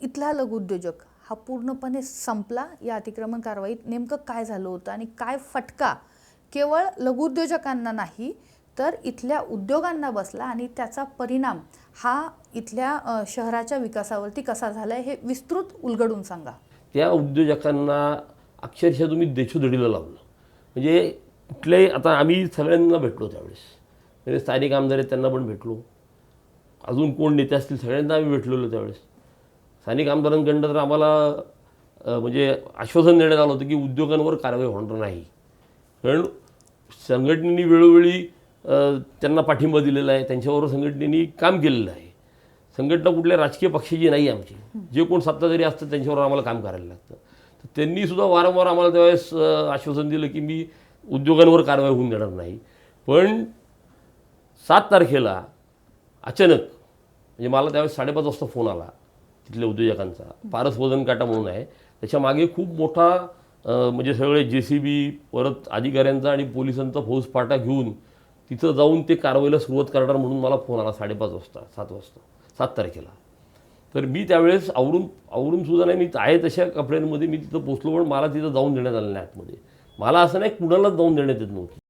इथला लघुउद्योजक हा पूर्णपणे संपला या अतिक्रमण कारवाईत? नेमकं काय झालं होतं आणि काय फटका केवळ लघुउद्योजकांना नाही तर इथल्या उद्योगांना बसला आणि त्याचा परिणाम हा इथल्या शहराच्या विकासावरती कसा झालाय हे विस्तृत उलगडून सांगा. त्या उद्योजकांना अक्षरशः तुम्ही देशोधडीला लावलं. म्हणजे कुठल्याही, आता आम्ही सगळ्यांना भेटलो त्यावेळेस, म्हणजे स्थानिक आमदार आहेत त्यांना पण भेटलो, अजून कोण नेते असतील सगळ्यांना आम्ही भेटलेलो त्यावेळेस. स्थानिक आमदारांकडून तर आम्हाला म्हणजे आश्वासन देण्यात आलं होतं की उद्योगांवर कारवाई होणार नाही, कारण संघटनेने वेळोवेळी त्यांना पाठिंबा दिलेला आहे, त्यांच्याबरोबर संघटनेने काम केलेलं आहे. संघटना कुठल्या राजकीय पक्षाची नाही आमची, जे कोण सत्ताधारी असतात त्यांच्यावर आम्हाला काम करायला लागतं. तर त्यांनीसुद्धा वारंवार आम्हाला त्यावेळेस आश्वासन दिलं की मी उद्योगांवर कारवाई होऊन देणार नाही. पण 7 तारखेला अचानक, म्हणजे मला त्यावेळेस 5:30 वाजता फोन आला तिथल्या उद्योजकांचा. पारस वजन काटा म्हणून आहे, त्याच्या मागे खूप मोठा म्हणजे सगळे JCB परत अधिकाऱ्यांचा आणि पोलिसांचा फौजफाटा घेऊन तिथं जाऊन ते कारवाईला सुरुवात करणार म्हणून मला फोन आला 5:30 वाजता 7 तारखेला. तर मी त्यावेळेस आवरून सुद्धा नाही, मी आहे तशा कपड्यांमध्ये मी तिथं पोचलो, पण मला तिथं जाऊन देण्यात आलं नाही आतमध्ये. मला असं नाही कुणालाच जाऊन देण्यात येत नव्हतं.